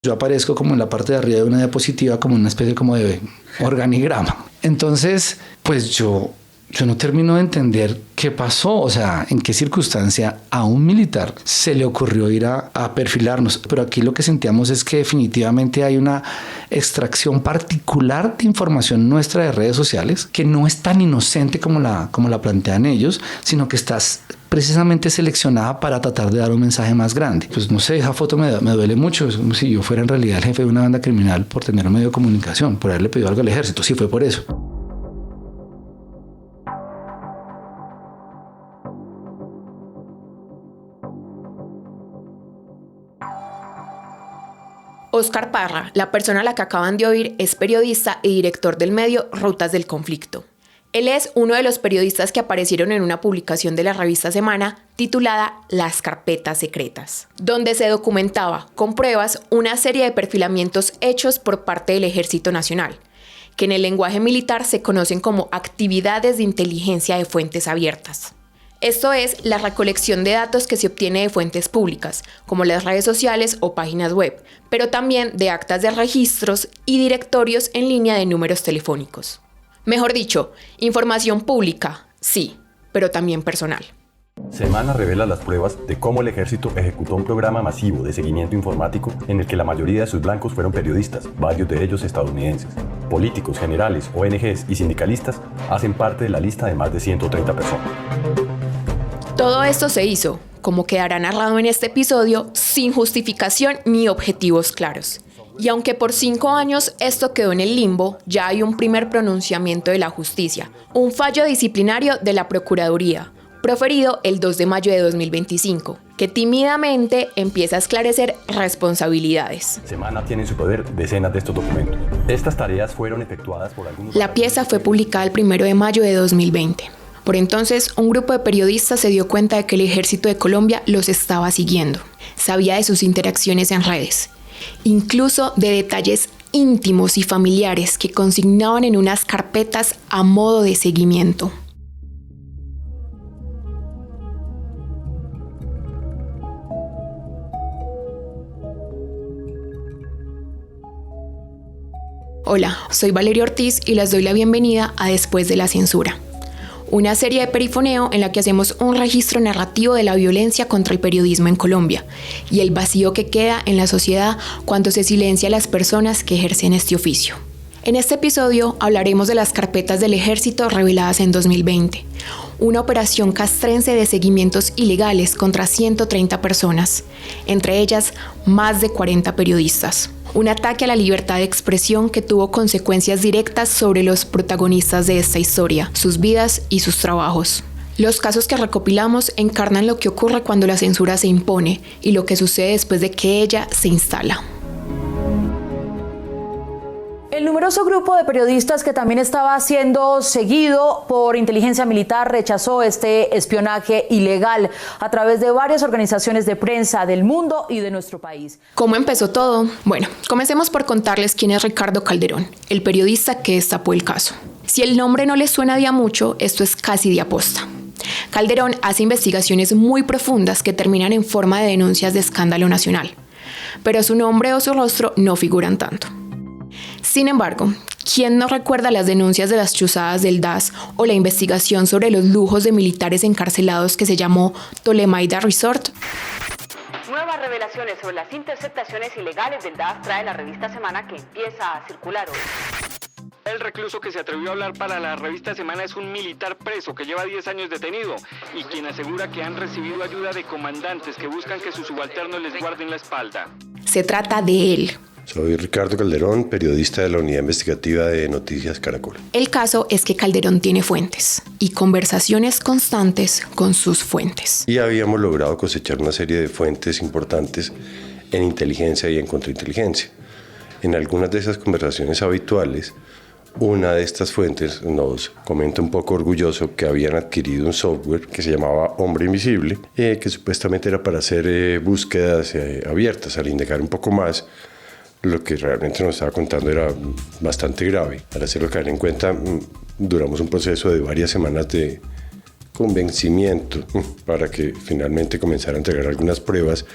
Yo aparezco como en la parte de arriba de una diapositiva, como una especie como de organigrama. Entonces, pues yo no termino de entender qué pasó, o sea, en qué circunstancia a un militar se le ocurrió ir a perfilarnos. Pero aquí lo que sentíamos es que definitivamente hay una extracción particular de información nuestra de redes sociales que no es tan inocente como la plantean ellos, sino que estás precisamente seleccionada para tratar de dar un mensaje más grande. Pues no sé, esa foto me duele mucho. Es como si yo fuera en realidad el jefe de una banda criminal por tener un medio de comunicación, por haberle pedido algo al ejército. Sí, fue por eso. Óscar Parra, la persona a la que acaban de oír, es periodista y director del medio Rutas del Conflicto. Él es uno de los periodistas que aparecieron en una publicación de la revista Semana titulada Las Carpetas Secretas, donde se documentaba con pruebas una serie de perfilamientos hechos por parte del Ejército Nacional, que en el lenguaje militar se conocen como actividades de inteligencia de fuentes abiertas. Esto es la recolección de datos que se obtiene de fuentes públicas, como las redes sociales o páginas web, pero también de actas de registros y directorios en línea de números telefónicos. Mejor dicho, información pública, sí, pero también personal. Semana revela las pruebas de cómo el ejército ejecutó un programa masivo de seguimiento informático en el que la mayoría de sus blancos fueron periodistas, varios de ellos estadounidenses. Políticos, generales, ONGs y sindicalistas hacen parte de la lista de más de 130 personas. Todo esto se hizo, como quedará narrado en este episodio, sin justificación ni objetivos claros. Y aunque por 5 años esto quedó en el limbo, ya hay un primer pronunciamiento de la justicia, un fallo disciplinario de la Procuraduría, proferido el 2 de mayo de 2025, que tímidamente empieza a esclarecer responsabilidades. Semana tiene en su poder decenas de estos documentos. Estas tareas fueron efectuadas por algunos... La pieza fue publicada el 1 de mayo de 2020. Por entonces, un grupo de periodistas se dio cuenta de que el Ejército de Colombia los estaba siguiendo. Sabía de sus interacciones en redes, incluso de detalles íntimos y familiares que consignaban en unas carpetas a modo de seguimiento. Hola, soy Valeria Ortiz y les doy la bienvenida a Después de la Censura, una serie de perifoneo en la que hacemos un registro narrativo de la violencia contra el periodismo en Colombia y el vacío que queda en la sociedad cuando se silencia a las personas que ejercen este oficio. En este episodio hablaremos de las carpetas del ejército reveladas en 2020, una operación castrense de seguimientos ilegales contra 130 personas, entre ellas más de 40 periodistas. Un ataque a la libertad de expresión que tuvo consecuencias directas sobre los protagonistas de esta historia, sus vidas y sus trabajos. Los casos que recopilamos encarnan lo que ocurre cuando la censura se impone y lo que sucede después de que ella se instala. El numeroso grupo de periodistas que también estaba siendo seguido por inteligencia militar rechazó este espionaje ilegal a través de varias organizaciones de prensa del mundo y de nuestro país. ¿Cómo empezó todo? Bueno, comencemos por contarles quién es Ricardo Calderón, el periodista que destapó el caso. Si el nombre no les suena de a mucho, esto es casi de aposta. Calderón hace investigaciones muy profundas que terminan en forma de denuncias de escándalo nacional, pero su nombre o su rostro no figuran tanto. Sin embargo, ¿quién no recuerda las denuncias de las chuzadas del DAS o la investigación sobre los lujos de militares encarcelados que se llamó Tolemaida Resort? Nuevas revelaciones sobre las interceptaciones ilegales del DAS trae la revista Semana que empieza a circular hoy. El recluso que se atrevió a hablar para la revista Semana es un militar preso que lleva 10 años detenido y quien asegura que han recibido ayuda de comandantes que buscan que sus subalternos les guarden la espalda. Se trata de él. Soy Ricardo Calderón, periodista de la Unidad Investigativa de Noticias Caracol. El caso es que Calderón tiene fuentes y conversaciones constantes con sus fuentes. Y habíamos logrado cosechar una serie de fuentes importantes en inteligencia y en contrainteligencia. En algunas de esas conversaciones habituales, una de estas fuentes nos comenta un poco orgulloso que habían adquirido un software que se llamaba Hombre Invisible, que supuestamente era para hacer búsquedas abiertas. Al indagar un poco más, lo que realmente nos estaba contando era bastante grave. Para hacerlo caer en cuenta, duramos un proceso de varias semanas de convencimiento para que finalmente comenzara a entregar algunas pruebas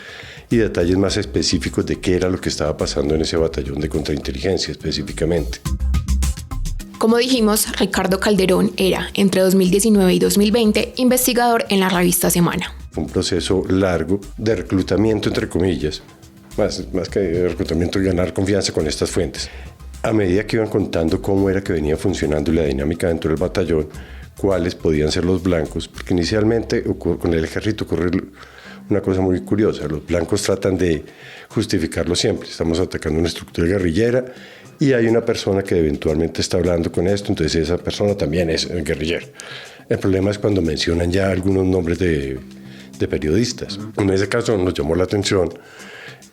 y detalles más específicos de qué era lo que estaba pasando en ese batallón de contrainteligencia específicamente. Como dijimos, Ricardo Calderón era, entre 2019 y 2020, investigador en la revista Semana. Un proceso largo de reclutamiento, entre comillas, más que de reclutamiento, y ganar confianza con estas fuentes. A medida que iban contando cómo era que venía funcionando la dinámica dentro del batallón, cuáles podían ser los blancos, porque inicialmente con el ejército ocurre una cosa muy curiosa. Los blancos tratan de justificarlo siempre. Estamos atacando una estructura guerrillera y hay una persona que eventualmente está hablando con esto, entonces esa persona también es guerrillera. El problema es cuando mencionan ya algunos nombres de periodistas. En ese caso nos llamó la atención,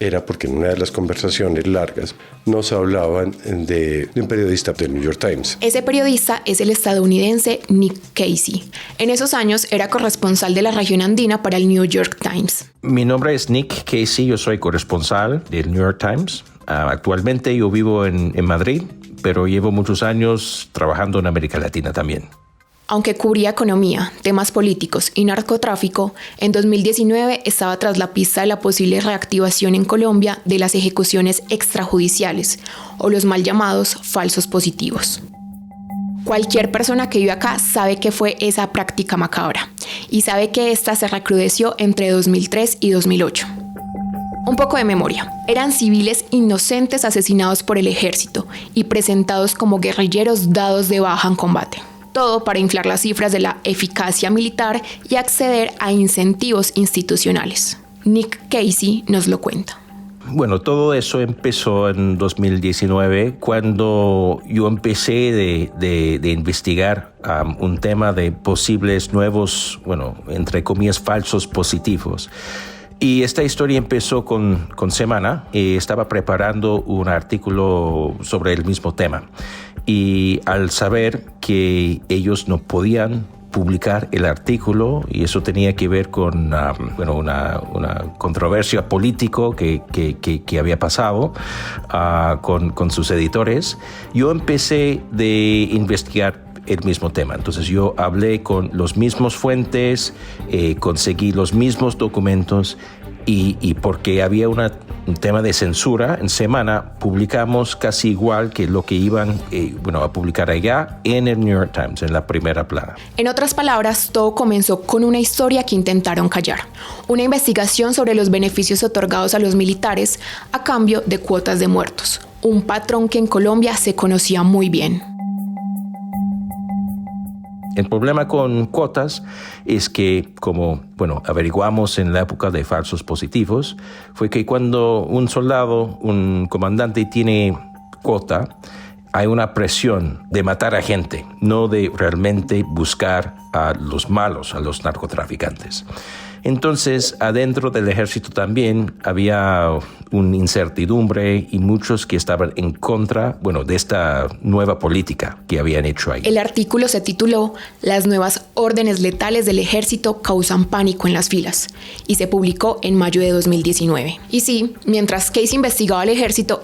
era porque en una de las conversaciones largas nos hablaban de un periodista del New York Times. Ese periodista es el estadounidense Nick Casey. En esos años era corresponsal de la región andina para el New York Times. Mi nombre es Nick Casey, yo soy corresponsal del New York Times. Actualmente yo vivo en Madrid, pero llevo muchos años trabajando en América Latina también. Aunque cubría economía, temas políticos y narcotráfico, en 2019 estaba tras la pista de la posible reactivación en Colombia de las ejecuciones extrajudiciales, o los mal llamados falsos positivos. Cualquier persona que vive acá sabe qué fue esa práctica macabra, y sabe que esta se recrudeció entre 2003 y 2008. Un poco de memoria. Eran civiles inocentes asesinados por el ejército y presentados como guerrilleros dados de baja en combate. Todo para inflar las cifras de la eficacia militar y acceder a incentivos institucionales. Nick Casey nos lo cuenta. Bueno, todo eso empezó en 2019 cuando yo empecé de investigar un tema de posibles nuevos, entre comillas, falsos positivos. Y esta historia empezó con Semana. Estaba preparando un artículo sobre el mismo tema. Y al saber que ellos no podían publicar el artículo, y eso tenía que ver con una controversia política que había pasado con sus editores, yo empecé de investigar el mismo tema. Entonces yo hablé con los mismos fuentes, conseguí los mismos documentos y porque había un tema de censura en Semana, publicamos casi igual que lo que iban a publicar allá en el New York Times, en la primera plana. En otras palabras, todo comenzó con una historia que intentaron callar. Una investigación sobre los beneficios otorgados a los militares a cambio de cuotas de muertos. Un patrón que en Colombia se conocía muy bien. El problema con cuotas es que, como averiguamos en la época de falsos positivos, fue que cuando un soldado, un comandante tiene cuota, hay una presión de matar a gente, no de realmente buscar a los malos, a los narcotraficantes. Entonces, adentro del ejército también había una incertidumbre y muchos que estaban en contra, de esta nueva política que habían hecho ahí. El artículo se tituló «Las nuevas órdenes letales del ejército causan pánico en las filas» y se publicó en mayo de 2019. Y sí, mientras Casey investigaba al ejército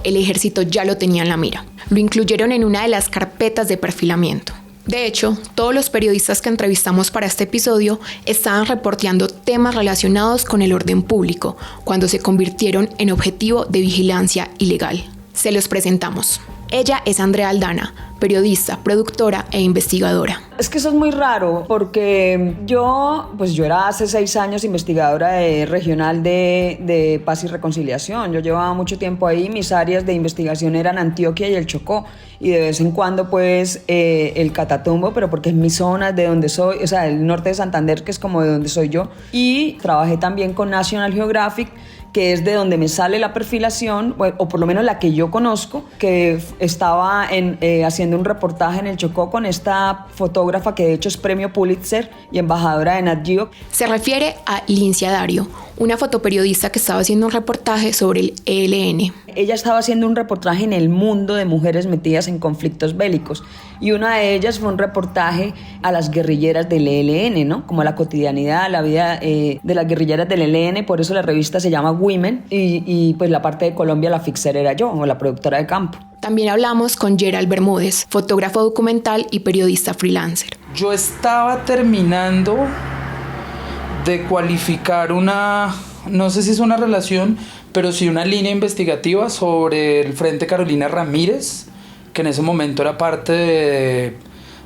ya lo tenía en la mira. Lo incluyeron en una de las carpetas de perfilamiento. De hecho, todos los periodistas que entrevistamos para este episodio estaban reporteando temas relacionados con el orden público cuando se convirtieron en objetivo de vigilancia ilegal. Se los presentamos. Ella es Andrea Aldana, periodista, productora e investigadora. Es que eso es muy raro porque yo era hace 6 años investigadora regional de paz y reconciliación. Yo llevaba mucho tiempo ahí, mis áreas de investigación eran Antioquia y el Chocó y de vez en cuando el Catatumbo, pero porque es mi zona de donde soy, el norte de Santander, que es como de donde soy yo. Y trabajé también con National Geographic, que es de donde me sale la perfilación, o por lo menos la que yo conozco, que estaba haciendo un reportaje en el Chocó con esta fotógrafa que de hecho es premio Pulitzer y embajadora de Nat Geo. Se refiere a Lincia Dario, una fotoperiodista que estaba haciendo un reportaje sobre el ELN. Ella estaba haciendo un reportaje en el mundo de mujeres metidas en conflictos bélicos y una de ellas fue un reportaje a las guerrilleras del ELN, ¿no? Como la cotidianidad, la vida de las guerrilleras del ELN, por eso la revista se llama Women y pues la parte de Colombia la fixer era yo, o la productora de campo. También hablamos con Gerald Bermúdez, fotógrafo documental y periodista freelancer. Yo estaba terminando de cualificar una no sé si es una relación, pero sí una línea investigativa sobre el Frente Carolina Ramírez, que en ese momento era parte de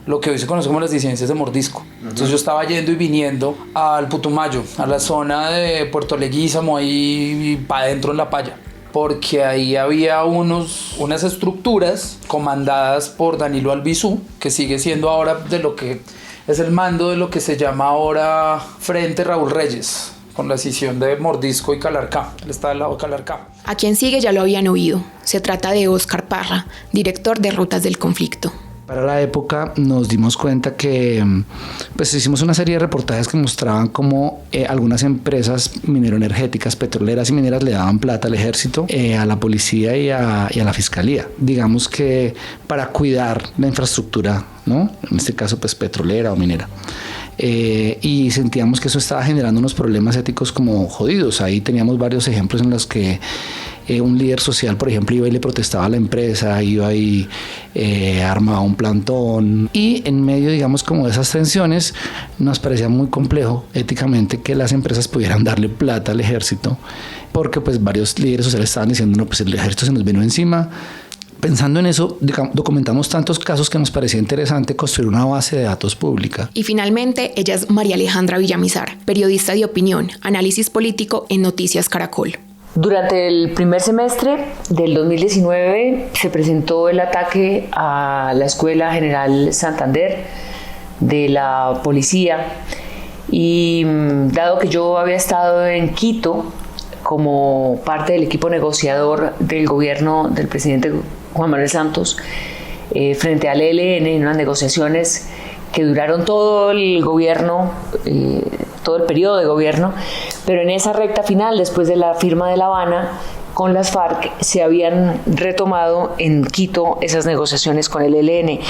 lo que hoy se conoce como las disidencias de Mordisco. Entonces yo estaba yendo y viniendo al Putumayo, a la zona de Puerto Leguízamo, ahí para adentro en La Paya, porque ahí había unas estructuras comandadas por Danilo Albizu, que sigue siendo ahora de lo que es el mando de lo que se llama ahora Frente Raúl Reyes, con la escisión de Mordisco y Calarcá. Él está del lado de Calarcá. A quien sigue ya lo habían oído. Se trata de Óscar Parra, director de Rutas del Conflicto. Para la época nos dimos cuenta que pues hicimos una serie de reportajes que mostraban cómo algunas empresas mineroenergéticas, petroleras y mineras le daban plata al ejército, a la policía y a la fiscalía. Digamos que para cuidar la infraestructura, ¿no? En este caso pues petrolera o minera. Y sentíamos que eso estaba generando unos problemas éticos como jodidos. Ahí teníamos varios ejemplos en los que un líder social, por ejemplo, iba y le protestaba a la empresa, iba y armaba un plantón, y en medio, digamos, como de esas tensiones, nos parecía muy complejo éticamente que las empresas pudieran darle plata al ejército, porque pues varios líderes sociales estaban diciendo, no, pues el ejército se nos vino encima. Pensando en eso, documentamos tantos casos que nos parecía interesante construir una base de datos pública. Y finalmente, ella es María Alejandra Villamizar, periodista de opinión, análisis político en Noticias Caracol. Durante el primer semestre del 2019 se presentó el ataque a la Escuela General Santander de la policía, y dado que yo había estado en Quito como parte del equipo negociador del gobierno del presidente Juan Manuel Santos frente al ELN, en unas negociaciones que duraron todo el gobierno, todo el periodo de gobierno, pero en esa recta final, después de la firma de La Habana con las FARC, se habían retomado en Quito esas negociaciones con el ELN.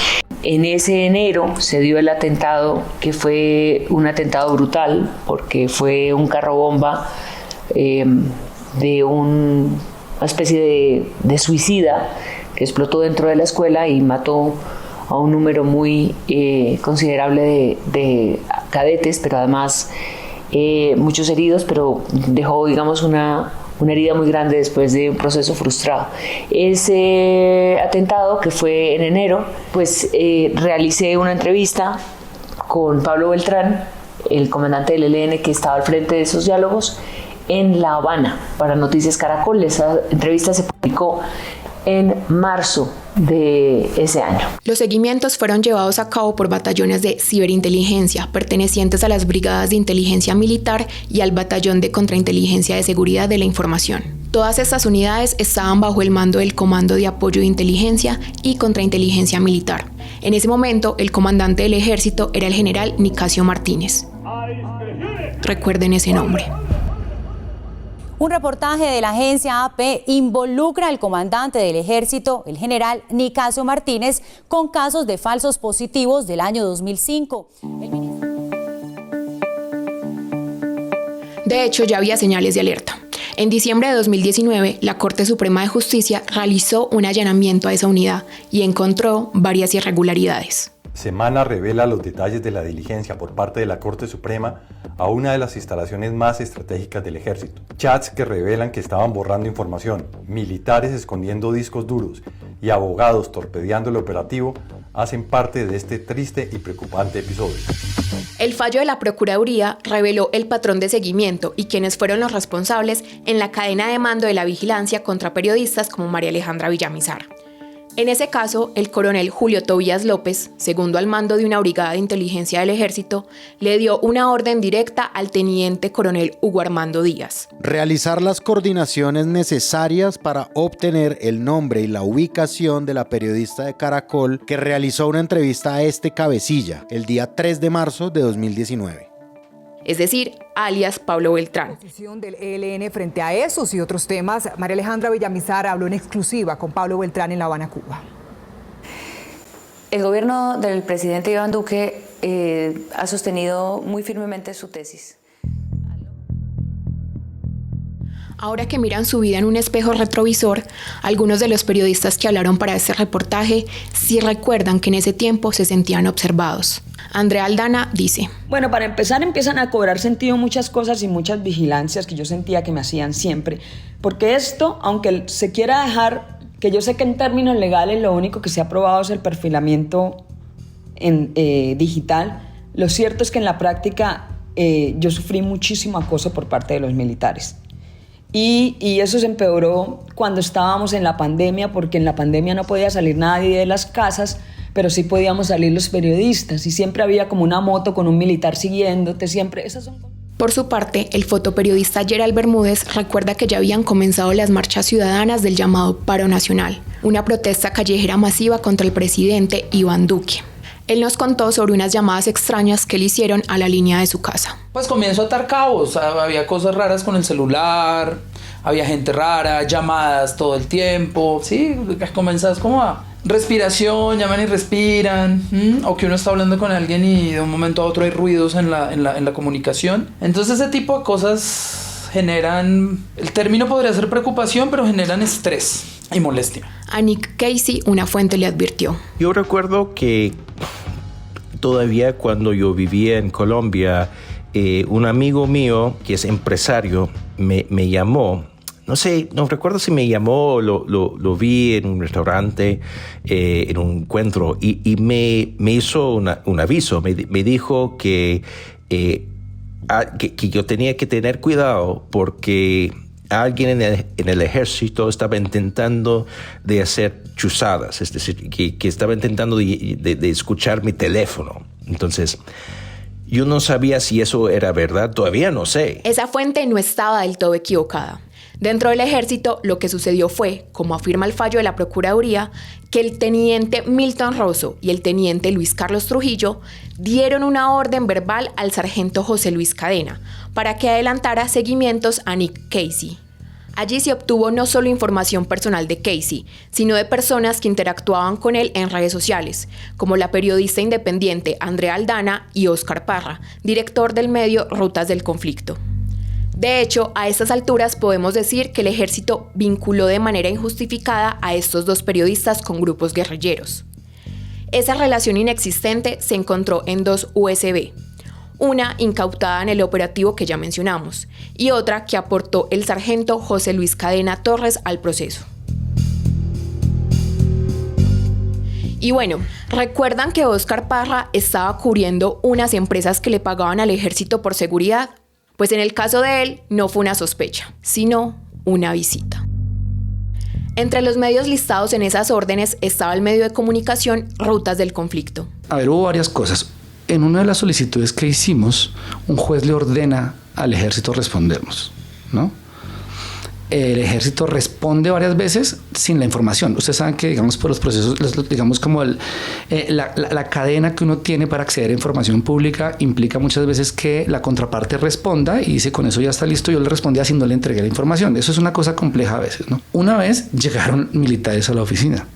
En ese enero se dio el atentado, que fue un atentado brutal, porque fue un carro bomba de una especie de suicida que explotó dentro de la escuela y mató a un número muy considerable de cadetes, pero además muchos heridos, pero dejó, digamos, una herida muy grande después de un proceso frustrado. Ese atentado, que fue en enero, pues realicé una entrevista con Pablo Beltrán, el comandante del ELN que estaba al frente de esos diálogos, en La Habana, para Noticias Caracol. Esa entrevista se publicó en marzo de ese año. Los seguimientos fueron llevados a cabo por batallones de ciberinteligencia pertenecientes a las brigadas de inteligencia militar y al batallón de contrainteligencia de seguridad de la información. Todas estas unidades estaban bajo el mando del Comando de Apoyo de Inteligencia y Contrainteligencia Militar. En ese momento, el comandante del ejército era el general Nicasio Martínez. Recuerden ese nombre. Un reportaje de la agencia AP involucra al comandante del ejército, el general Nicasio Martínez, con casos de falsos positivos del año 2005. De hecho, ya había señales de alerta. En diciembre de 2019, la Corte Suprema de Justicia realizó un allanamiento a esa unidad y encontró varias irregularidades. Semana revela los detalles de la diligencia por parte de la Corte Suprema a una de las instalaciones más estratégicas del ejército. Chats que revelan que estaban borrando información, militares escondiendo discos duros y abogados torpedeando el operativo hacen parte de este triste y preocupante episodio. El fallo de la Procuraduría reveló el patrón de seguimiento y quiénes fueron los responsables en la cadena de mando de la vigilancia contra periodistas como María Alejandra Villamizar. En ese caso, el coronel Julio Tobías López, segundo al mando de una brigada de inteligencia del ejército, le dio una orden directa al teniente coronel Hugo Armando Díaz. Realizar las coordinaciones necesarias para obtener el nombre y la ubicación de la periodista de Caracol que realizó una entrevista a este cabecilla el día 3 de marzo de 2019. Es decir, alias Pablo Beltrán. La posición del ELN frente a esos y otros temas, María Alejandra Villamizar habló en exclusiva con Pablo Beltrán en La Habana, Cuba. El gobierno del presidente Iván Duque ha sostenido muy firmemente su tesis. Ahora que miran su vida en un espejo retrovisor, algunos de los periodistas que hablaron para este reportaje sí recuerdan que en ese tiempo se sentían observados. Andrea Aldana dice: Bueno, para empezar empiezan a cobrar sentido muchas cosas y muchas vigilancias que yo sentía que me hacían siempre. Porque esto, aunque se quiera dejar, que yo sé que en términos legales lo único que se ha probado es el perfilamiento digital, lo cierto es que en la práctica yo sufrí muchísimo acoso por parte de los militares. Y eso se empeoró cuando estábamos en la pandemia, porque en la pandemia no podía salir nadie de las casas, pero sí podíamos salir los periodistas y siempre había como una moto con un militar siguiéndote, siempre. Esas son... Por su parte, el fotoperiodista Gerald Bermúdez recuerda que ya habían comenzado las marchas ciudadanas del llamado Paro Nacional, una protesta callejera masiva contra el presidente Iván Duque. Él nos contó sobre unas llamadas extrañas que le hicieron a la línea de su casa. Pues comienzo a atar cabos, había cosas raras con el celular, había gente rara, llamadas todo el tiempo, sí, comenzás como a respiración, llaman y respiran, o que uno está hablando con alguien y de un momento a otro hay ruidos en la comunicación. Entonces ese tipo de cosas generan, el término podría ser preocupación, pero generan estrés y molestia. A Nick Casey, una fuente le advirtió: Yo recuerdo que todavía cuando yo vivía en Colombia, un amigo mío que es empresario me llamó. No recuerdo si me llamó o lo vi en un restaurante, en un encuentro, y me hizo un aviso. Me dijo que yo tenía que tener cuidado porque alguien en el ejército estaba intentando de hacer chuzadas, es decir, que estaba intentando de escuchar mi teléfono. Entonces, yo no sabía si eso era verdad, todavía no sé. Esa fuente no estaba del todo equivocada. Dentro del ejército, lo que sucedió fue, como afirma el fallo de la Procuraduría, que el teniente Milton Rosso y el teniente Luis Carlos Trujillo dieron una orden verbal al sargento José Luis Cadena para que adelantara seguimientos a Nick Casey. Allí se obtuvo no solo información personal de Casey, sino de personas que interactuaban con él en redes sociales, como la periodista independiente Andrea Aldana y Óscar Parra, director del medio Rutas del Conflicto. De hecho, a estas alturas podemos decir que el ejército vinculó de manera injustificada a estos dos periodistas con grupos guerrilleros. Esa relación inexistente se encontró en dos USB, una incautada en el operativo que ya mencionamos, y otra que aportó el sargento José Luis Cadena Torres al proceso. Y bueno, ¿recuerdan que Óscar Parra estaba cubriendo unas empresas que le pagaban al ejército por seguridad? Pues en el caso de él no fue una sospecha, sino una visita. Entre los medios listados en esas órdenes estaba el medio de comunicación Rutas del Conflicto. A ver, hubo varias cosas. En una de las solicitudes que hicimos, un juez le ordena al ejército respondernos, ¿no? El ejército responde varias veces sin la información. Ustedes saben que, digamos, por los procesos, digamos, como la cadena que uno tiene para acceder a información pública implica muchas veces que la contraparte responda y dice, con eso ya está listo, yo le respondí así, no le entregué la información. Eso es una cosa compleja a veces, ¿no? Una vez llegaron militares a la oficina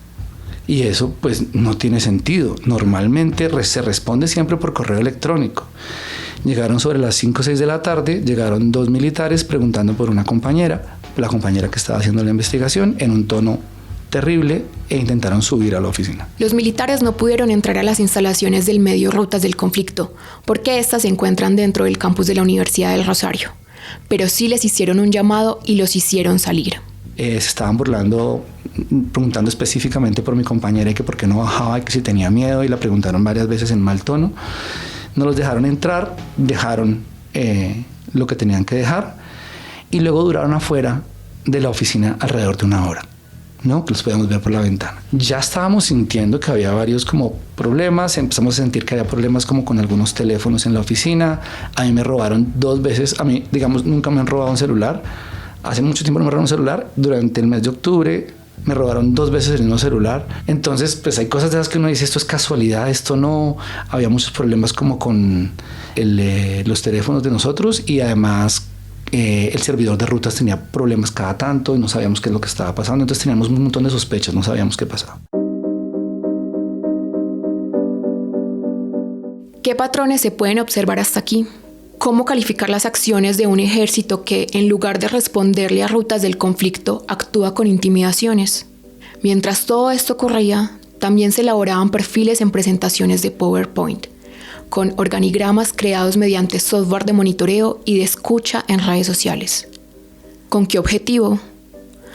y eso, pues, no tiene sentido. Normalmente se responde siempre por correo electrónico. Llegaron sobre las 5 o 6 de la tarde, llegaron 2 militares preguntando por una compañera, la compañera que estaba haciendo la investigación, en un tono terrible, e intentaron subir a la oficina. Los militares no pudieron entrar a las instalaciones del medio Rutas del Conflicto, porque éstas se encuentran dentro del campus de la Universidad del Rosario. Pero sí les hicieron un llamado y los hicieron salir. Se estaban burlando, preguntando específicamente por mi compañera y que por qué no bajaba y que si tenía miedo, y la preguntaron varias veces en mal tono. No los dejaron entrar, dejaron lo que tenían que dejar y luego duraron afuera de la oficina alrededor de 1 hora, ¿no? Que los podíamos ver por la ventana. Ya estábamos sintiendo que había varios como problemas, empezamos a sentir que había problemas como con algunos teléfonos en la oficina. A mí me robaron 2 veces, a mí, digamos, nunca me han robado un celular. Hace mucho tiempo no me robaron un celular. Durante el mes de octubre me robaron 2 veces el mismo celular. Entonces, pues hay cosas de esas que uno dice, esto es casualidad, esto no. Había muchos problemas como con los teléfonos de nosotros y además el servidor de rutas tenía problemas cada tanto y no sabíamos qué es lo que estaba pasando. Entonces teníamos un montón de sospechas, no sabíamos qué pasaba. ¿Qué patrones se pueden observar hasta aquí? ¿Cómo calificar las acciones de un ejército que, en lugar de responderle a Rutas del Conflicto, actúa con intimidaciones? Mientras todo esto ocurría, también se elaboraban perfiles en presentaciones de PowerPoint, con organigramas creados mediante software de monitoreo y de escucha en redes sociales. ¿Con qué objetivo?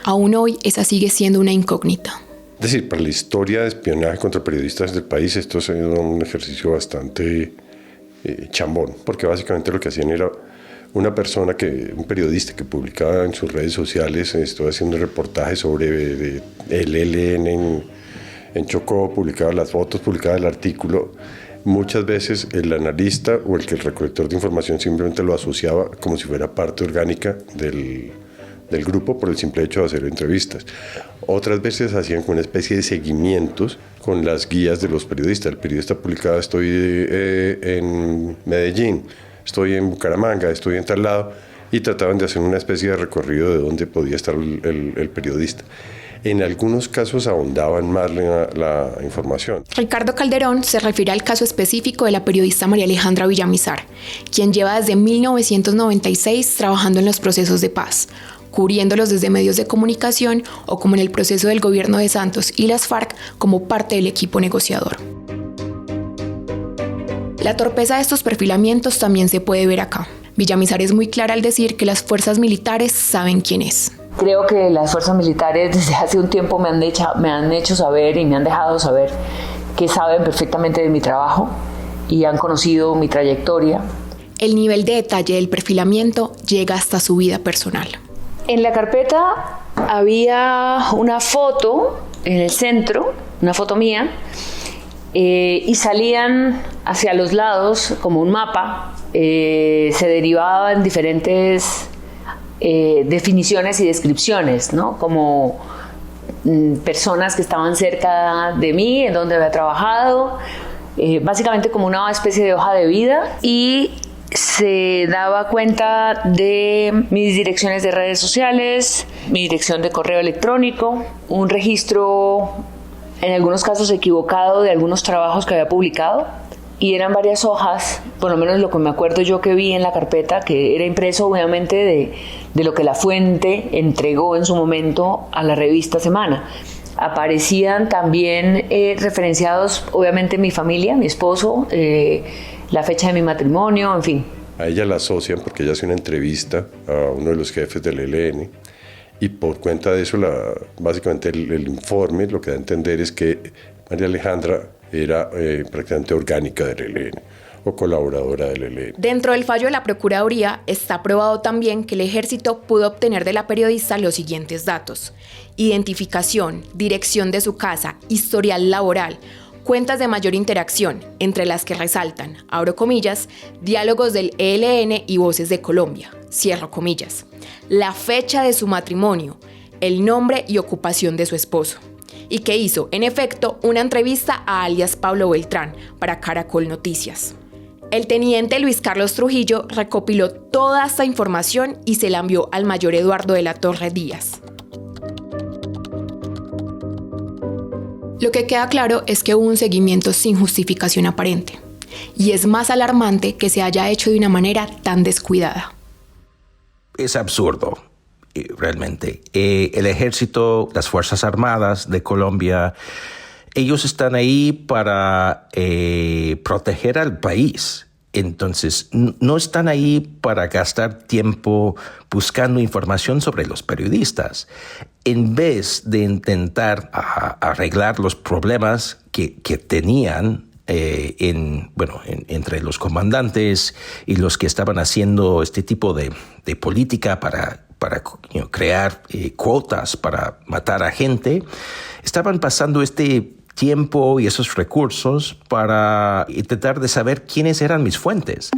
Aún hoy esa sigue siendo una incógnita. Es decir, para la historia de espionaje contra periodistas del país, esto ha sido un ejercicio bastante chambón, porque básicamente lo que hacían era un periodista que publicaba en sus redes sociales, estoy haciendo reportajes sobre el ELN en Chocó, publicaba las fotos, publicaba el artículo. Muchas veces el analista o el recolector de información simplemente lo asociaba como si fuera parte orgánica del grupo por el simple hecho de hacer entrevistas. Otras veces hacían una especie de seguimientos con las guías de los periodistas. El periodista publicaba: estoy en Medellín, estoy en Bucaramanga, estoy en tal lado, y trataban de hacer una especie de recorrido de dónde podía estar el periodista. En algunos casos ahondaban más la información. Ricardo Calderón se refiere al caso específico de la periodista María Alejandra Villamizar, quien lleva desde 1996 trabajando en los procesos de paz, cubriéndolos desde medios de comunicación o como en el proceso del gobierno de Santos y las FARC como parte del equipo negociador. La torpeza de estos perfilamientos también se puede ver acá. Villamizar es muy clara al decir que las fuerzas militares saben quién es. Creo que las fuerzas militares desde hace un tiempo me han hecho saber y me han dejado saber que saben perfectamente de mi trabajo y han conocido mi trayectoria. El nivel de detalle del perfilamiento llega hasta su vida personal. En la carpeta había una foto en el centro, una foto mía, y salían hacia los lados como un mapa, se derivaban diferentes definiciones y descripciones, ¿no? Como personas que estaban cerca de mí, en donde había trabajado, básicamente como una especie de hoja de vida, y se daba cuenta de mis direcciones de redes sociales, mi dirección de correo electrónico, un registro, en algunos casos equivocado, de algunos trabajos que había publicado. Y eran varias hojas, por lo menos lo que me acuerdo yo que vi en la carpeta, que era impreso obviamente de lo que la fuente entregó en su momento a la revista Semana. Aparecían también referenciados obviamente mi familia, mi esposo, la fecha de mi matrimonio, en fin. A ella la asocian porque ella hace una entrevista a uno de los jefes del ELN, y por cuenta de eso básicamente el informe lo que da a entender es que María Alejandra era prácticamente orgánica del ELN o colaboradora del ELN. Dentro del fallo de la Procuraduría está probado también que el Ejército pudo obtener de la periodista los siguientes datos: identificación, dirección de su casa, historial laboral, cuentas de mayor interacción, entre las que resaltan, abro comillas, diálogos del ELN y Voces de Colombia, cierro comillas, la fecha de su matrimonio, el nombre y ocupación de su esposo, y que hizo, en efecto, una entrevista a alias Pablo Beltrán para Caracol Noticias. El teniente Luis Carlos Trujillo recopiló toda esta información y se la envió al mayor Eduardo de la Torre Díaz. Lo que queda claro es que hubo un seguimiento sin justificación aparente, y es más alarmante que se haya hecho de una manera tan descuidada. Es absurdo, realmente. El ejército, las Fuerzas Armadas de Colombia, ellos están ahí para proteger al país. Entonces, no están ahí para gastar tiempo buscando información sobre los periodistas. En vez de intentar arreglar los problemas que tenían entre los comandantes y los que estaban haciendo este tipo de política para crear cuotas para matar a gente, estaban pasando este tiempo y esos recursos para intentar de saber quiénes eran mis fuentes.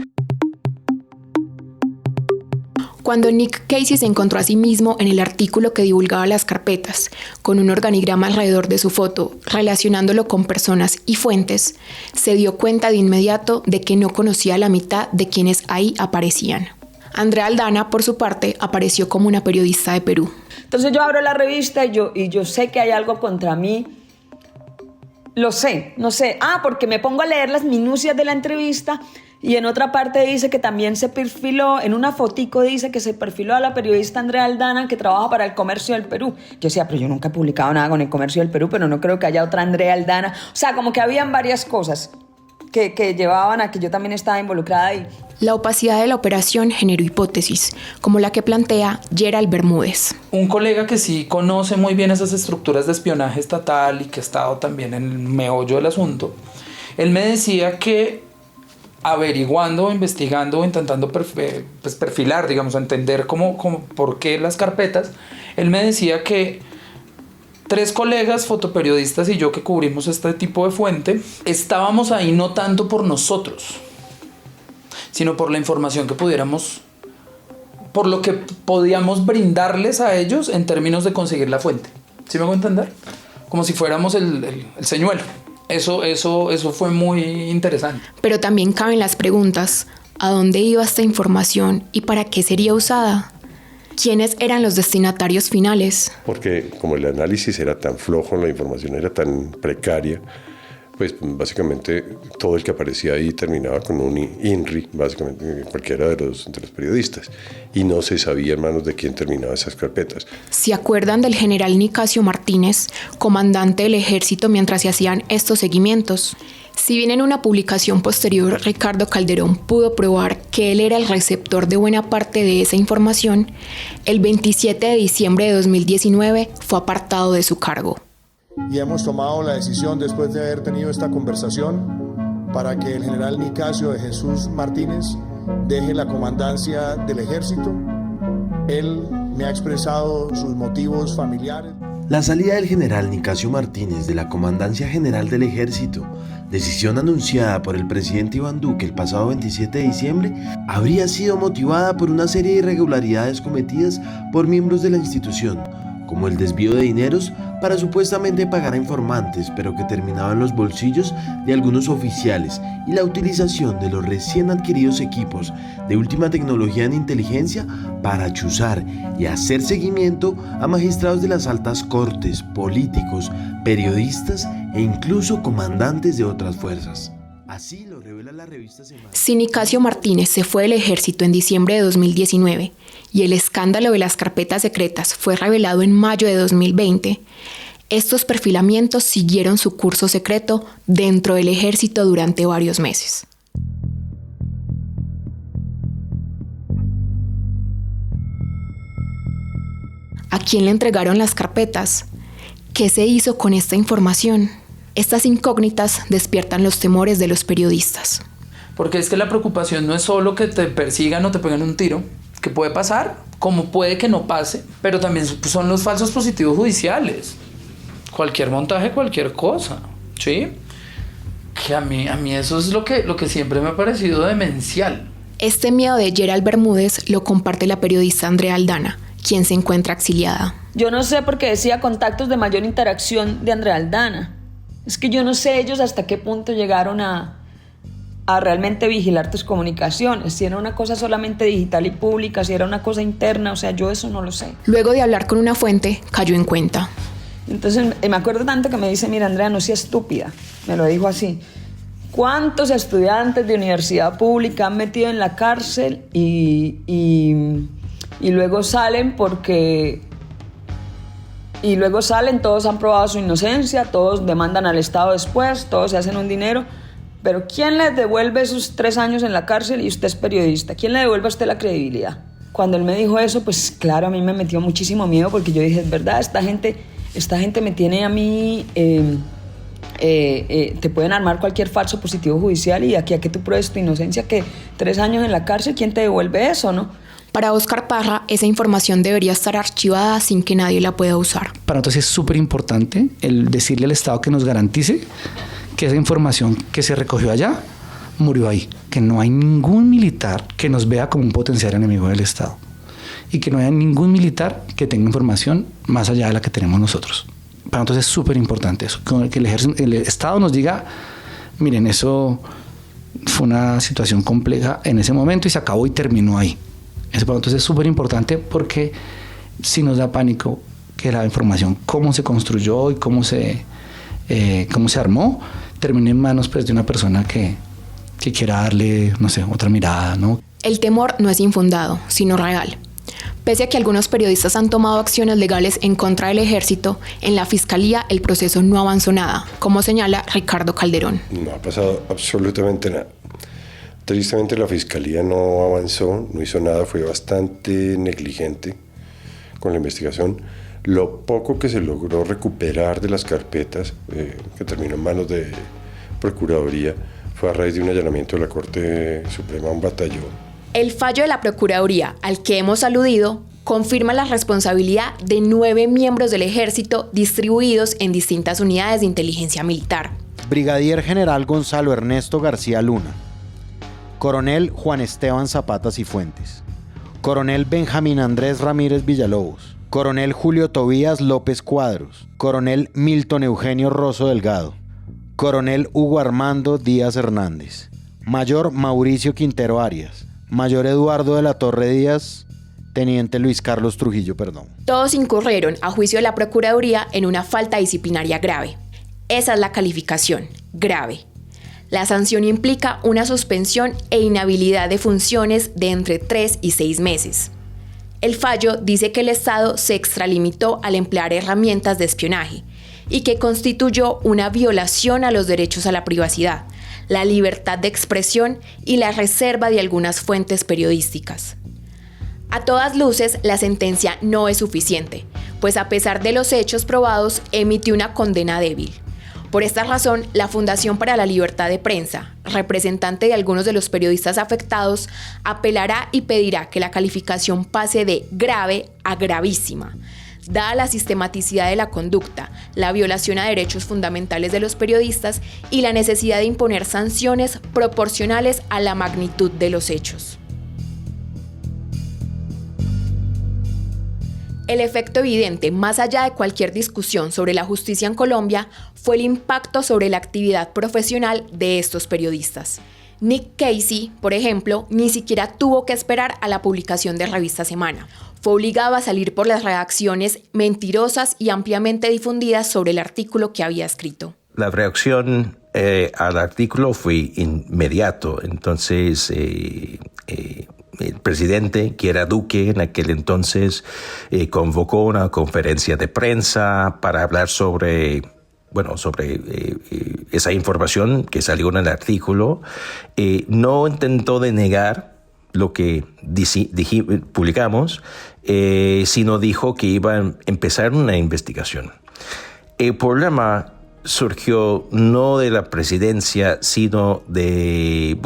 Cuando Nick Casey se encontró a sí mismo en el artículo que divulgaba las carpetas, con un organigrama alrededor de su foto, relacionándolo con personas y fuentes, se dio cuenta de inmediato de que no conocía a la mitad de quienes ahí aparecían. Andrea Aldana, por su parte, apareció como una periodista de Perú. Entonces yo abro la revista y yo sé que hay algo contra mí. Lo sé, no sé. Porque me pongo a leer las minucias de la entrevista y en otra parte dice que también se perfiló, en una fotico dice que se perfiló a la periodista Andrea Aldana que trabaja para El Comercio del Perú. Yo decía, pero yo nunca he publicado nada con El Comercio del Perú, pero no creo que haya otra Andrea Aldana. O sea, como que habían varias cosas. que llevaban a que yo también estaba involucrada ahí. La opacidad de la operación generó hipótesis, como la que plantea Gerald Bermúdez. Un colega que sí conoce muy bien esas estructuras de espionaje estatal y que ha estado también en el meollo del asunto, él me decía que averiguando, investigando, intentando perfilar, digamos, entender por qué las carpetas, él me decía que 3 colegas fotoperiodistas y yo que cubrimos este tipo de fuente, estábamos ahí no tanto por nosotros, sino por la información que pudiéramos, por lo que podíamos brindarles a ellos en términos de conseguir la fuente. ¿Sí me hago entender? Como si fuéramos el señuelo. Eso fue muy interesante. Pero también caben las preguntas: ¿a dónde iba esta información y para qué sería usada? ¿Quiénes eran los destinatarios finales? Porque como el análisis era tan flojo, la información era tan precaria, pues básicamente todo el que aparecía ahí terminaba con un INRI, básicamente cualquiera de los periodistas, y no se sabía en manos de quién terminaban esas carpetas. ¿Se acuerdan del general Nicasio Martínez, comandante del ejército mientras se hacían estos seguimientos? Si bien en una publicación posterior Ricardo Calderón pudo probar que él era el receptor de buena parte de esa información, el 27 de diciembre de 2019 fue apartado de su cargo. Y hemos tomado la decisión, después de haber tenido esta conversación, para que el general Nicasio de Jesús Martínez deje la comandancia del ejército. Él me ha expresado sus motivos familiares. La salida del general Nicasio Martínez de la Comandancia General del Ejército, decisión anunciada por el presidente Iván Duque el pasado 27 de diciembre, habría sido motivada por una serie de irregularidades cometidas por miembros de la institución, como el desvío de dineros para supuestamente pagar a informantes, pero que terminaban en los bolsillos de algunos oficiales, y la utilización de los recién adquiridos equipos de última tecnología en inteligencia para chuzar y hacer seguimiento a magistrados de las altas cortes, políticos, periodistas e incluso comandantes de otras fuerzas. Así lo revela la revista Semana. Si Nicasio Martínez se fue del ejército en diciembre de 2019 y el escándalo de las carpetas secretas fue revelado en mayo de 2020, estos perfilamientos siguieron su curso secreto dentro del ejército durante varios meses. ¿A quién le entregaron las carpetas? ¿Qué se hizo con esta información? Estas incógnitas despiertan los temores de los periodistas. Porque es que la preocupación no es solo que te persigan o te peguen un tiro, que puede pasar, como puede que no pase, pero también son los falsos positivos judiciales. Cualquier montaje, cualquier cosa, ¿sí? Que a mí eso es lo que siempre me ha parecido demencial. Este miedo de Gerald Bermúdez lo comparte la periodista Andrea Aldana, quien se encuentra exiliada. Yo no sé por qué decía contactos de mayor interacción de Andrea Aldana. Es que yo no sé ellos hasta qué punto llegaron a realmente vigilar tus comunicaciones, si era una cosa solamente digital y pública, si era una cosa interna, o sea, yo eso no lo sé. Luego de hablar con una fuente, cayó en cuenta. Entonces me acuerdo tanto que me dice: mira, Andrea, no seas estúpida, me lo dijo así. ¿Cuántos estudiantes de universidad pública han metido en la cárcel y luego salen y luego salen, todos han probado su inocencia, todos demandan al Estado después, todos se hacen un dinero, pero ¿quién les devuelve esos 3 años en la cárcel y usted es periodista? ¿Quién le devuelve a usted la credibilidad? Cuando él me dijo eso, pues claro, a mí me metió muchísimo miedo, porque yo dije, es verdad, esta gente me tiene a mí, te pueden armar cualquier falso positivo judicial, y de aquí a que tú pruebes tu inocencia, que 3 años en la cárcel, ¿quién te devuelve eso, no? Para Óscar Parra, esa información debería estar archivada sin que nadie la pueda usar. Para nosotros es súper importante el decirle al Estado que nos garantice que esa información que se recogió allá murió ahí, que no hay ningún militar que nos vea como un potencial enemigo del Estado y que no haya ningún militar que tenga información más allá de la que tenemos nosotros. Para nosotros es súper importante eso, que el Estado nos diga, miren, eso fue una situación compleja en ese momento y se acabó y terminó ahí. Eso para nosotros es súper importante, porque si nos da pánico que la información, cómo se construyó y cómo se armó, termine en manos pues, de una persona que quiera darle, no sé, otra mirada, ¿no? El temor no es infundado, sino real. Pese a que algunos periodistas han tomado acciones legales en contra del ejército, en la Fiscalía el proceso no avanzó nada, como señala Ricardo Calderón. No ha pasado absolutamente nada. Tristemente la Fiscalía no avanzó, no hizo nada, fue bastante negligente con la investigación. Lo poco que se logró recuperar de las carpetas, que terminó en manos de Procuraduría, fue a raíz de un allanamiento de la Corte Suprema a un batallón. El fallo de la Procuraduría, al que hemos aludido, confirma la responsabilidad de 9 miembros del Ejército distribuidos en distintas unidades de inteligencia militar. Brigadier General Gonzalo Ernesto García Luna, Coronel Juan Esteban Zapata Cifuentes, Coronel Benjamín Andrés Ramírez Villalobos, Coronel Julio Tobías López Cuadros, Coronel Milton Eugenio Rosso Delgado, Coronel Hugo Armando Díaz Hernández, Mayor Mauricio Quintero Arias, Mayor Eduardo de la Torre Díaz, Teniente Luis Carlos Trujillo, Todos incurrieron, a juicio de la Procuraduría, en una falta disciplinaria grave. Esa es la calificación, grave. La sanción implica una suspensión e inhabilidad de funciones de entre 3 y 6 meses. El fallo dice que el Estado se extralimitó al emplear herramientas de espionaje y que constituyó una violación a los derechos a la privacidad, la libertad de expresión y la reserva de algunas fuentes periodísticas. A todas luces, la sentencia no es suficiente, pues a pesar de los hechos probados, emitió una condena débil. Por esta razón, la Fundación para la Libertad de Prensa, representante de algunos de los periodistas afectados, apelará y pedirá que la calificación pase de grave a gravísima, dada la sistematicidad de la conducta, la violación a derechos fundamentales de los periodistas y la necesidad de imponer sanciones proporcionales a la magnitud de los hechos. El efecto evidente, más allá de cualquier discusión sobre la justicia en Colombia, fue el impacto sobre la actividad profesional de estos periodistas. Nick Casey, por ejemplo, ni siquiera tuvo que esperar a la publicación de Revista Semana. Fue obligado a salir por las redacciones mentirosas y ampliamente difundidas sobre el artículo que había escrito. La reacción al artículo fue inmediato. Entonces, el presidente, que era Duque en aquel entonces, convocó una conferencia de prensa para hablar sobre esa información que salió en el artículo. No intentó denegar lo que publicamos, sino dijo que iba a empezar una investigación. El problema surgió no de la presidencia, sino de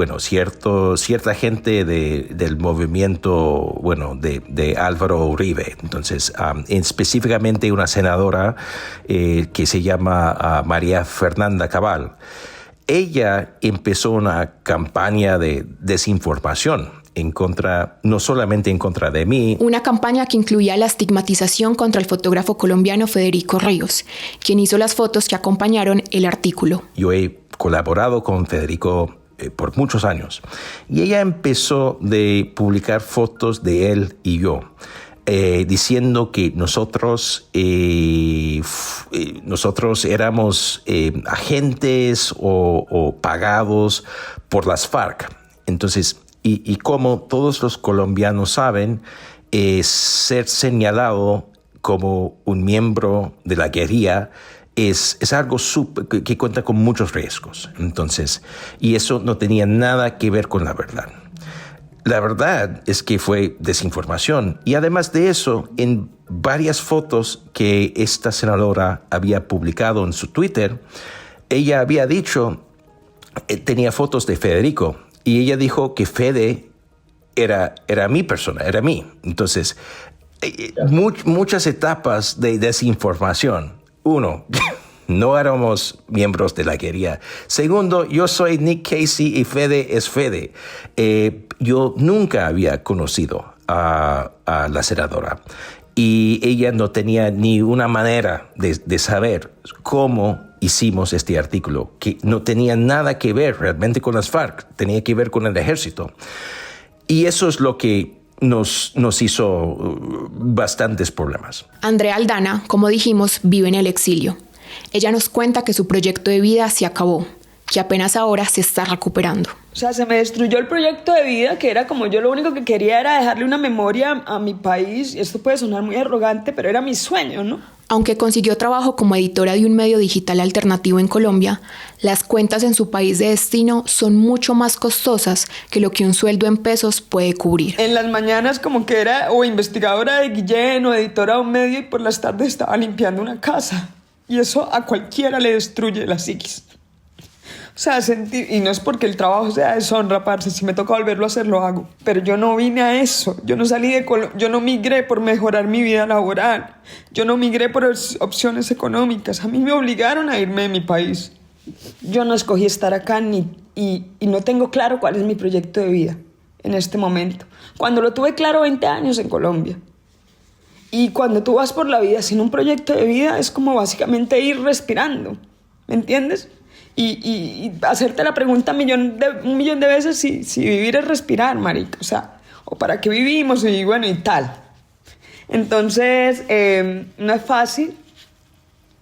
cierta gente del movimiento de Álvaro Uribe. Entonces, específicamente una senadora que se llama María Fernanda Cabal. Ella empezó una campaña de desinformación no solamente en contra de mí. Una campaña que incluía la estigmatización contra el fotógrafo colombiano Federico Ríos, quien hizo las fotos que acompañaron el artículo. Yo he colaborado con Federico por muchos años y ella empezó de publicar fotos de él y yo, diciendo que nosotros éramos agentes o pagados por las FARC. Entonces, y como todos los colombianos saben, ser señalado como un miembro de la guerrilla es algo que cuenta con muchos riesgos. Entonces, y eso no tenía nada que ver con la verdad. La verdad es que fue desinformación. Y además de eso, en varias fotos que esta senadora había publicado en su Twitter, ella había dicho, tenía fotos de Federico, y ella dijo que Fede era mi persona, era mí. Entonces, muchas etapas de desinformación. Uno, no éramos miembros de la guerrilla. Segundo, yo soy Nick Casey y Fede es Fede. Yo nunca había conocido a la senadora y ella no tenía ni una manera de saber cómo hicimos este artículo, que no tenía nada que ver realmente con las FARC, tenía que ver con el ejército. Y eso es lo que nos hizo bastantes problemas. Andrea Aldana, como dijimos, vive en el exilio. Ella nos cuenta que su proyecto de vida se acabó, que apenas ahora se está recuperando. sea, se me destruyó el proyecto de vida, que era como yo lo único que quería era dejarle una memoria a mi país. Y esto puede sonar muy arrogante, pero era mi sueño, ¿no? Aunque consiguió trabajo como editora de un medio digital alternativo en Colombia, las cuentas en su país de destino son mucho más costosas que lo que un sueldo en pesos puede cubrir. En las mañanas como que era o investigadora de Guillén o editora de un medio, y por las tardes estaba limpiando una casa. Y eso a cualquiera le destruye la psiquis. O sea, y no es porque el trabajo sea deshonra, parce, si me toca volverlo a hacer, lo hago. Pero yo no vine a eso, yo no salí de Colombia, yo no migré por mejorar mi vida laboral, yo no migré por opciones económicas, a mí me obligaron a irme de mi país. Yo no escogí estar acá y no tengo claro cuál es mi proyecto de vida en este momento. Cuando lo tuve claro 20 años en Colombia. Y cuando tú vas por la vida sin un proyecto de vida es como básicamente ir respirando, ¿me entiendes? Y hacerte la pregunta un millón de veces si vivir es respirar, marica. O sea, o para qué vivimos y bueno, y tal. Entonces, no es fácil.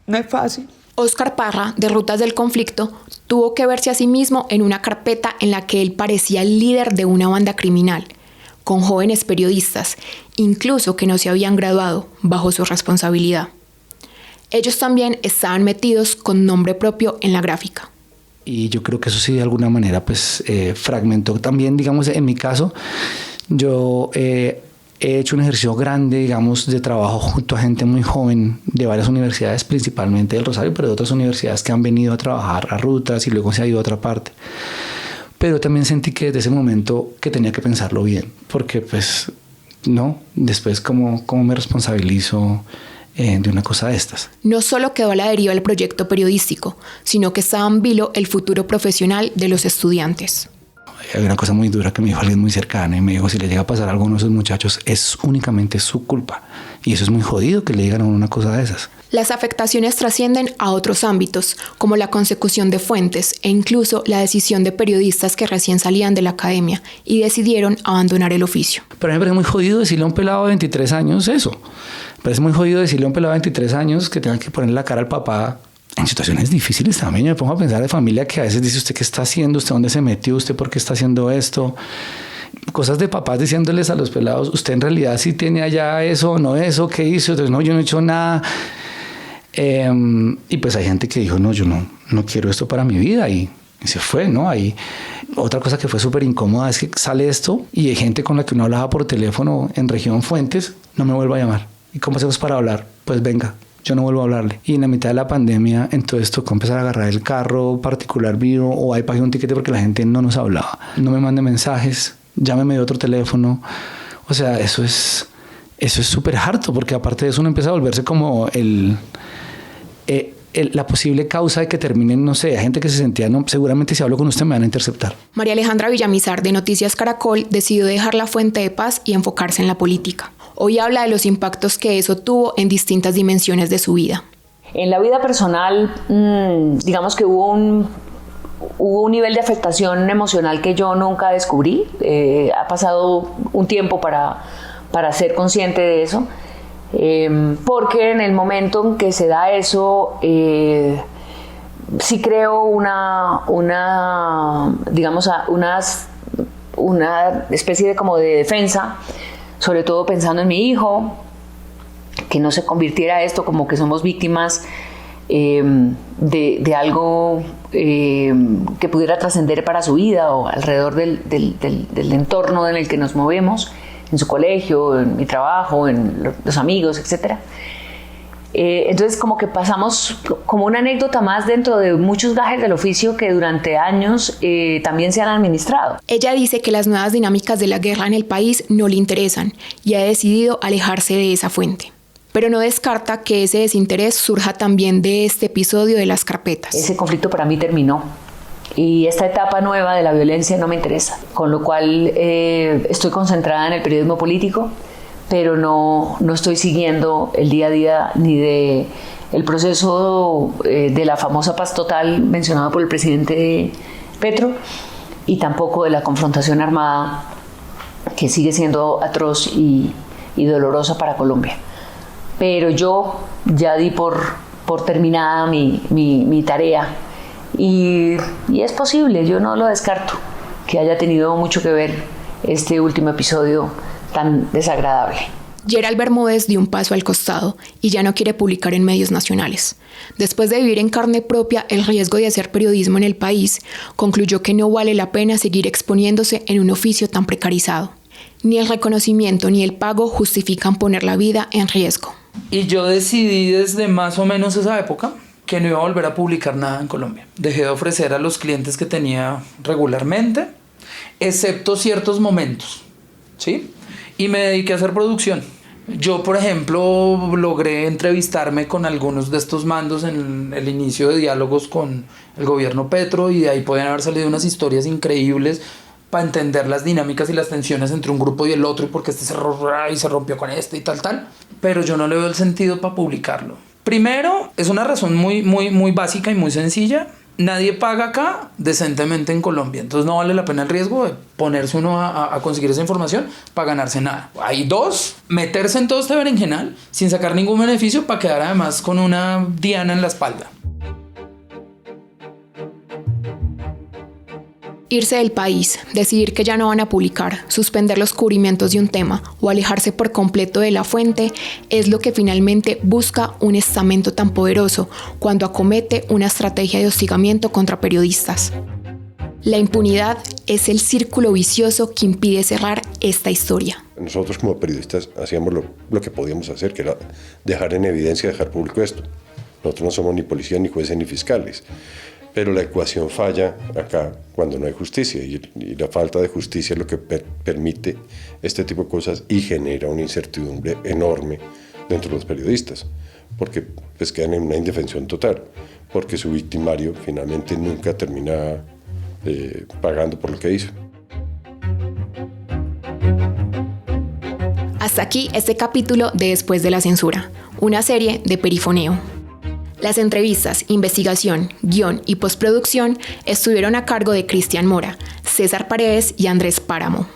No es fácil. Óscar Parra, de Rutas del Conflicto, tuvo que verse a sí mismo en una carpeta en la que él parecía el líder de una banda criminal, con jóvenes periodistas, incluso que no se habían graduado, bajo su responsabilidad. Ellos también estaban metidos con nombre propio en la gráfica. Y yo creo que eso sí de alguna manera pues fragmentó también, digamos, en mi caso, yo he hecho un ejercicio grande, digamos, de trabajo junto a gente muy joven de varias universidades, principalmente del Rosario, pero de otras universidades que han venido a trabajar a Rutas y luego se ha ido a otra parte. Pero también sentí que desde ese momento que tenía que pensarlo bien, porque pues no, después cómo me responsabilizo de una cosa de estas. No solo quedó a la deriva el proyecto periodístico, sino que estaba en vilo el futuro profesional de los estudiantes. Hay una cosa muy dura que me dijo alguien muy cercano y me dijo, si le llega a pasar algo a uno de esos muchachos es únicamente su culpa. Y eso es muy jodido que le digan a uno una cosa de esas. Las afectaciones trascienden a otros ámbitos, como la consecución de fuentes e incluso la decisión de periodistas que recién salían de la academia y decidieron abandonar el oficio. Pero a mí me parece muy jodido decirle a un pelado de 23 años eso. Me parece muy jodido decirle a un pelado de 23 años que tenga que ponerle la cara al papá en situaciones difíciles también. Yo me pongo a pensar de familia que a veces dice, ¿usted qué está haciendo? ¿Usted dónde se metió? ¿Usted por qué está haciendo esto? Cosas de papás diciéndoles a los pelados, ¿usted en realidad sí tiene allá eso o no eso? ¿Qué hizo? Entonces, no, yo no he hecho nada. Y pues hay gente que dijo, no, yo no quiero esto para mi vida y se fue, ¿no? Ahí otra cosa que fue súper incómoda es que sale esto y hay gente con la que uno hablaba por teléfono en región Fuentes, no me vuelva a llamar. ¿Y cómo hacemos para hablar? Pues venga, yo no vuelvo a hablarle. Y en la mitad de la pandemia, entonces tocó empezar a agarrar el carro particular vivo o ahí pagué un tiquete porque la gente no nos hablaba. No me mande mensajes, llámeme de otro teléfono. O sea, eso es súper harto porque aparte de eso uno empieza a volverse como la posible causa de que terminen, no sé, hay gente que se sentía, no, seguramente si hablo con usted me van a interceptar. María Alejandra Villamizar, de Noticias Caracol, decidió dejar la fuente de paz y enfocarse en la política. Hoy habla de los impactos que eso tuvo en distintas dimensiones de su vida. En la vida personal, digamos que hubo un nivel de afectación emocional que yo nunca descubrí. Ha pasado un tiempo para ser consciente de eso. Porque en el momento en que se da eso, sí creo una especie de como de defensa, sobre todo pensando en mi hijo, que no se convirtiera esto como que somos víctimas de algo que pudiera trascender para su vida o alrededor del entorno en el que nos movemos, en su colegio, en mi trabajo, en los amigos, etc. Entonces como que pasamos como una anécdota más dentro de muchos gajes del oficio que durante años también se han administrado. Ella dice que las nuevas dinámicas de la guerra en el país no le interesan y ha decidido alejarse de esa fuente. Pero no descarta que ese desinterés surja también de este episodio de las carpetas. Ese conflicto para mí terminó. Y esta etapa nueva de la violencia no me interesa, con lo cual estoy concentrada en el periodismo político, pero no estoy siguiendo el día a día ni de el proceso de la famosa paz total mencionado por el presidente Petro y tampoco de la confrontación armada que sigue siendo atroz y dolorosa para Colombia. Pero yo ya di por terminada mi tarea. Y es posible, yo no lo descarto. que haya tenido mucho que ver este último episodio tan desagradable. Gerald Bermúdez dio un paso al costado y ya no quiere publicar en medios nacionales. Después de vivir en carne propia el riesgo de hacer periodismo en el país, concluyó que no vale la pena seguir exponiéndose en un oficio tan precarizado. Ni el reconocimiento ni el pago justifican poner la vida en riesgo. Y yo decidí desde más o menos esa época que no iba a volver a publicar nada en Colombia. Dejé de ofrecer a los clientes que tenía regularmente, excepto ciertos momentos, ¿sí? Y me dediqué a hacer producción. Yo, por ejemplo, logré entrevistarme con algunos de estos mandos en el inicio de diálogos con el gobierno Petro, y de ahí podían haber salido unas historias increíbles para entender las dinámicas y las tensiones entre un grupo y el otro, y por qué este se rompió con este y tal. Pero yo no le veo el sentido para publicarlo. Primero, es una razón muy básica y muy sencilla. Nadie paga acá decentemente en Colombia, entonces no vale la pena el riesgo de ponerse uno a conseguir esa información para ganarse nada. Hay dos, meterse en todo este berenjenal sin sacar ningún beneficio para quedar además con una diana en la espalda. Irse del país, decidir que ya no van a publicar, suspender los cubrimientos de un tema o alejarse por completo de la fuente es lo que finalmente busca un estamento tan poderoso cuando acomete una estrategia de hostigamiento contra periodistas. La impunidad es el círculo vicioso que impide cerrar esta historia. Nosotros como periodistas hacíamos lo que podíamos hacer, que era dejar en evidencia, dejar público esto. Nosotros no somos ni policías, ni jueces, ni fiscales. Pero la ecuación falla acá cuando no hay justicia, y la falta de justicia es lo que permite este tipo de cosas y genera una incertidumbre enorme dentro de los periodistas, porque pues quedan en una indefensión total, porque su victimario finalmente nunca termina pagando por lo que hizo. Hasta aquí este capítulo de Después de la Censura, una serie de Perifoneo. Las entrevistas, investigación, guión y postproducción estuvieron a cargo de Cristian Mora, César Paredes y Andrés Páramo.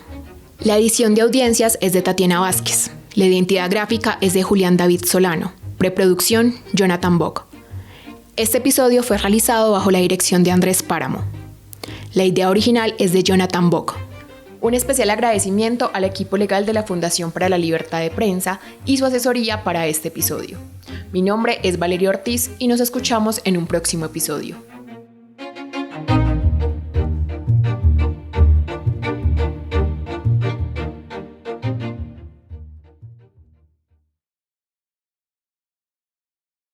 La edición de audiencias es de Tatiana Vázquez. La identidad gráfica es de Julián David Solano. Preproducción, Jonathan Bock. Este episodio fue realizado bajo la dirección de Andrés Páramo. La idea original es de Jonathan Bock. Un especial agradecimiento al equipo legal de la Fundación para la Libertad de Prensa y su asesoría para este episodio. Mi nombre es Valeria Ortiz y nos escuchamos en un próximo episodio.